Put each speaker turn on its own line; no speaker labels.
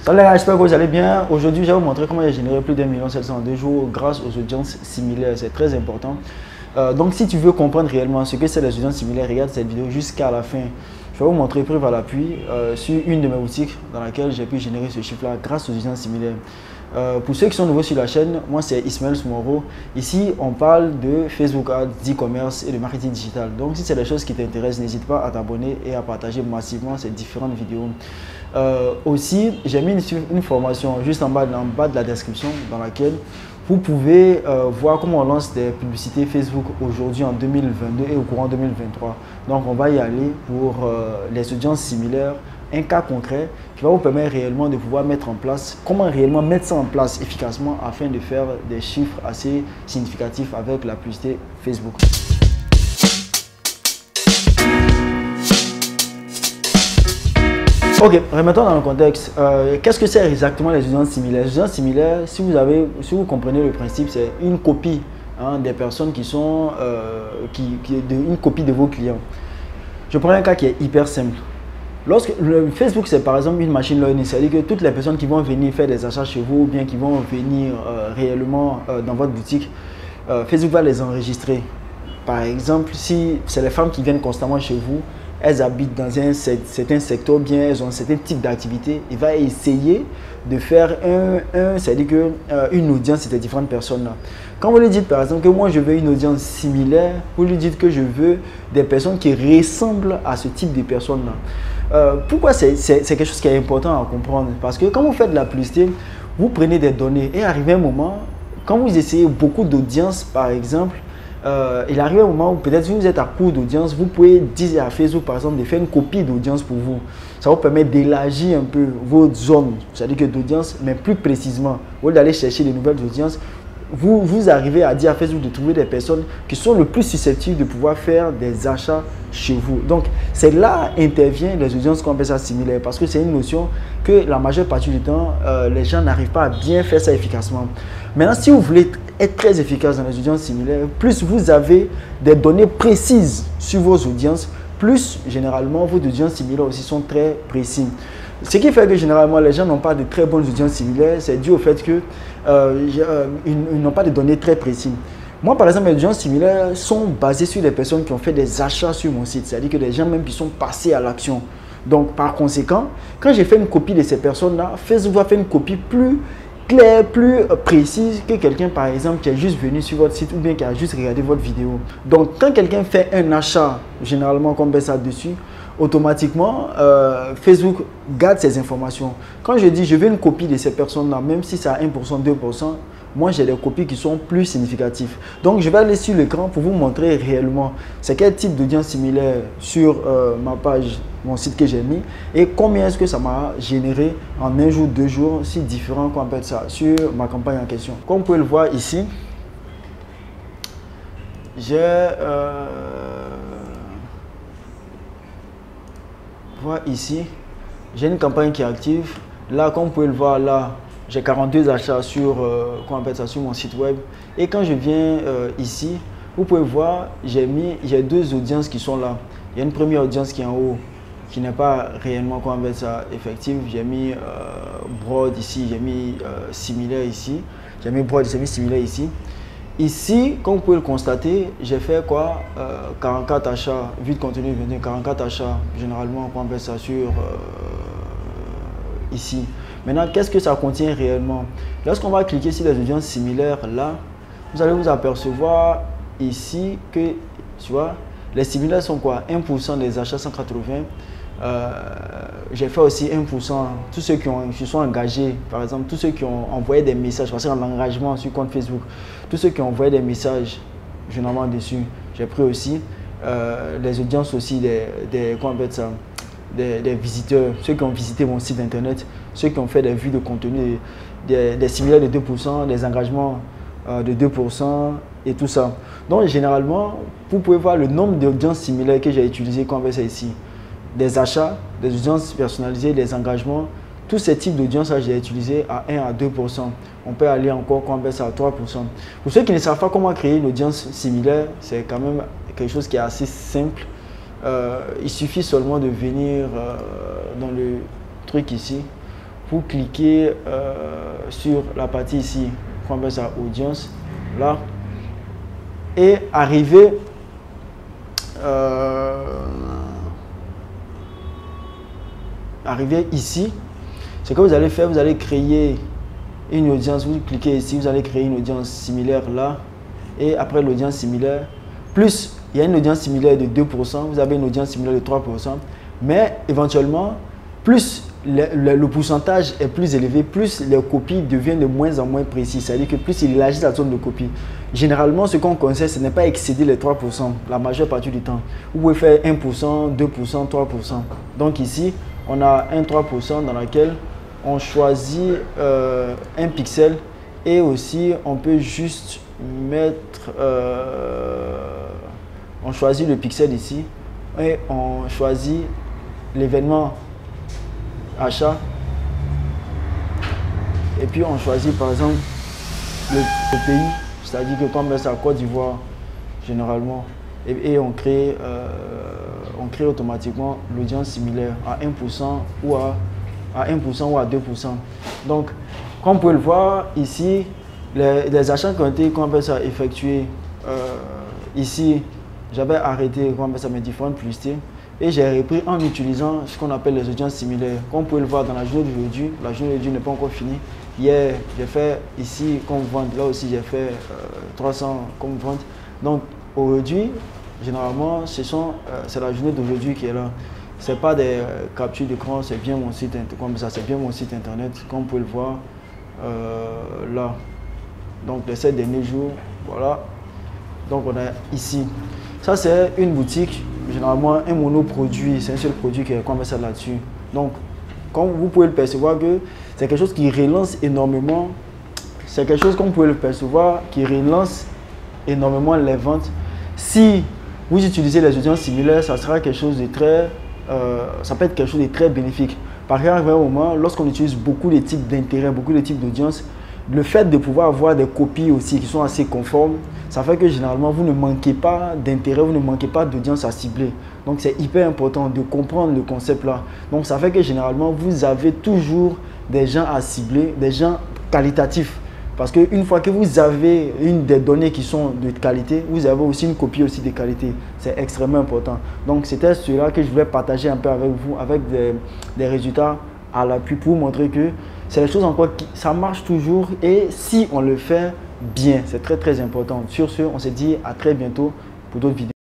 Salut les gars, j'espère que vous allez bien. Aujourd'hui, je vais vous montrer comment j'ai généré plus d'1,7 million en 2 jours grâce aux audiences similaires. C'est très important. Donc, si tu veux comprendre réellement ce que c'est les audiences similaires, regarde cette vidéo jusqu'à la fin. Je vais vous montrer preuve à l'appui sur une de mes boutiques dans laquelle j'ai pu générer ce chiffre-là grâce aux audiences similaires. Pour ceux qui sont nouveaux sur la chaîne, moi c'est Ismaël Soumoro. Ici, on parle de Facebook Ads, d'e-commerce et de marketing digital. Donc, si c'est des choses qui t'intéressent, n'hésite pas à t'abonner et à partager massivement ces différentes vidéos. Aussi, j'ai mis une formation juste en bas de la description dans laquelle vous pouvez voir comment on lance des publicités Facebook aujourd'hui en 2022 et au courant 2023. Donc, on va y aller pour les audiences similaires. Un cas concret qui va vous permettre réellement de pouvoir mettre en place, comment réellement mettre ça en place efficacement afin de faire des chiffres assez significatifs avec la publicité Facebook. Ok, remettons dans le contexte. Qu'est-ce que c'est exactement les audiences similaires? Les audiences similaires, si vous comprenez le principe, c'est une copie des personnes qui sont une copie de vos clients. Je prends un cas qui est hyper simple. Lorsque Facebook, c'est par exemple une machine learning, c'est-à-dire que toutes les personnes qui vont venir faire des achats chez vous ou bien qui vont venir réellement dans votre boutique, Facebook va les enregistrer. Par exemple, si c'est les femmes qui viennent constamment chez vous, elles habitent dans un certain secteur, bien elles ont un certain type d'activité, il va essayer de faire c'est-à-dire une audience de ces différentes personnes-là. Quand vous lui dites par exemple que moi je veux une audience similaire, vous lui dites que je veux des personnes qui ressemblent à ce type de personnes-là. Pourquoi c'est quelque chose qui est important à comprendre? Parce que quand vous faites de la publicité, vous prenez des données et arrive un moment, quand vous essayez beaucoup d'audience par exemple, il arrive un moment où peut-être si vous êtes à court d'audience, vous pouvez dire à Facebook par exemple de faire une copie d'audience pour vous. Ça vous permet d'élargir un peu votre zone, c'est-à-dire que d'audience, mais plus précisément. Au lieu d'aller chercher de nouvelles audiences, vous arrivez à dire à Facebook de trouver des personnes qui sont le plus susceptibles de pouvoir faire des achats chez vous. Donc, c'est là interviennent les audiences qu'on appelle ça similaires parce que c'est une notion que la majeure partie du temps, les gens n'arrivent pas à bien faire ça efficacement. Maintenant, si vous voulez être très efficace dans les audiences similaires, plus vous avez des données précises sur vos audiences, plus généralement vos audiences similaires aussi sont très précises. Ce qui fait que généralement les gens n'ont pas de très bonnes audiences similaires, c'est dû au fait qu'ils n'ont pas de données très précises. Moi par exemple, les audiences similaires sont basées sur des personnes qui ont fait des achats sur mon site, c'est-à-dire que des gens même qui sont passés à l'action. Donc par conséquent, quand j'ai fait une copie de ces personnes-là, Facebook va faire une copie plus claire, plus précise que quelqu'un par exemple qui est juste venu sur votre site ou bien qui a juste regardé votre vidéo. Donc quand quelqu'un fait un achat, généralement qu'on met ça dessus, automatiquement Facebook garde ces informations. Quand je dis je veux une copie de ces personnes-là, même si c'est à 1%, 2%, moi j'ai des copies qui sont plus significatives. Donc je vais aller sur l'écran pour vous montrer réellement c'est quel type d'audience similaire sur ma page, mon site que j'ai mis et combien est-ce que ça m'a généré en un jour, 2 jours, si différent qu'on appelle ça, sur ma campagne en question. Comme vous pouvez le voir ici, j'ai ici, j'ai une campagne qui est active. Là, comme vous pouvez le voir, là, j'ai 42 achats sur, sur mon site web. Et quand je viens ici, vous pouvez voir, j'ai 2 audiences qui sont là. Il y a une première audience qui est en haut, qui n'est pas réellement effective. J'ai mis broad ici, j'ai mis similaire ici. J'ai mis broad, j'ai mis similaire ici. Ici, comme vous pouvez le constater, j'ai fait quoi 44 achats, vue de contenu 44 achats, généralement on appelle ça sur ici. Maintenant, qu'est-ce que ça contient réellement? Lorsqu'on va cliquer sur les audiences similaires, là, vous allez vous apercevoir ici que, tu vois, les similaires sont quoi? 1% des achats 180. J'ai fait aussi 1%, tous ceux qui se sont engagés, par exemple, tous ceux qui ont envoyé des messages, parce qu'en engagement sur compte Facebook, tous ceux qui ont envoyé des messages, généralement dessus, j'ai pris aussi les audiences aussi des visiteurs, ceux qui ont visité mon site internet, ceux qui ont fait des vues de contenu, des similaires de 2%, des engagements de 2% et tout ça. Donc généralement, vous pouvez voir le nombre d'audiences similaires que j'ai utilisé comme ça ici. Des achats, des audiences personnalisées, des engagements, tous ces types d'audience, j'ai utilisé à 1 à 2%. On peut aller encore ça à 3%. Pour ceux qui ne savent pas comment créer une audience similaire, c'est quand même quelque chose qui est assez simple. Il suffit seulement de venir dans le truc ici. vous cliquez sur la partie ici, on appelle ça audience, là, et arriver ici, ce que vous allez faire, vous allez créer une audience, vous cliquez ici, vous allez créer une audience similaire là, et après l'audience similaire, plus il y a une audience similaire de 2%, vous avez une audience similaire de 3%, mais éventuellement, plus le pourcentage est plus élevé, plus les copies deviennent de moins en moins précises, c'est-à-dire que plus il élargit la zone de copie. Généralement, ce qu'on conseille, ce n'est pas excéder les 3% la majeure partie du temps. Vous pouvez faire 1%, 2%, 3%. Donc ici, on a un 3% dans laquelle on choisit un pixel et aussi on peut juste mettre, on choisit le pixel ici et on choisit l'événement achat et puis on choisit par exemple le pays, c'est-à-dire que comme c'est à Côte d'Ivoire généralement et on crée automatiquement l'audience similaire à 1% ou à 1% ou à 2%. Donc, comme vous pouvez le voir ici, les achats qui ont été effectués ici, j'avais arrêté mes différentes publicités et j'ai repris en utilisant ce qu'on appelle les audiences similaires. Comme vous pouvez le voir dans la journée d'aujourd'hui, la journée d'aujourd'hui n'est pas encore finie. Hier, j'ai fait ici comme vente, là aussi j'ai fait 300 comme vente. Donc aujourd'hui, généralement, c'est la journée d'aujourd'hui qui est là. Ce n'est pas des captures d'écran, c'est bien mon site comme ça, c'est bien mon site internet, comme vous pouvez le voir là. Donc les 7 derniers jours, voilà. Donc on est ici. Ça c'est une boutique, généralement un monoproduit, c'est un seul produit qui est comme ça là-dessus. Donc comme vous pouvez le percevoir que c'est quelque chose qui relance énormément, c'est quelque chose comme vous pouvez le percevoir qui relance énormément les ventes. Si vous utilisez les audiences similaires, ça sera quelque chose de très, ça peut être quelque chose de très bénéfique. Par exemple, à un moment, lorsqu'on utilise beaucoup de types d'intérêts, beaucoup de types d'audience, le fait de pouvoir avoir des copies aussi qui sont assez conformes, ça fait que généralement vous ne manquez pas d'intérêt, vous ne manquez pas d'audience à cibler. Donc c'est hyper important de comprendre le concept là. Donc ça fait que généralement vous avez toujours des gens à cibler, des gens qualitatifs. Parce qu'une fois que vous avez des données qui sont de qualité, vous avez aussi une copie aussi de qualité. C'est extrêmement important. Donc c'était cela que je voulais partager un peu avec vous, avec des résultats à l'appui pour vous montrer que c'est des choses encore qui ça marche toujours et si on le fait bien, c'est très très important. Sur ce, on se dit à très bientôt pour d'autres vidéos.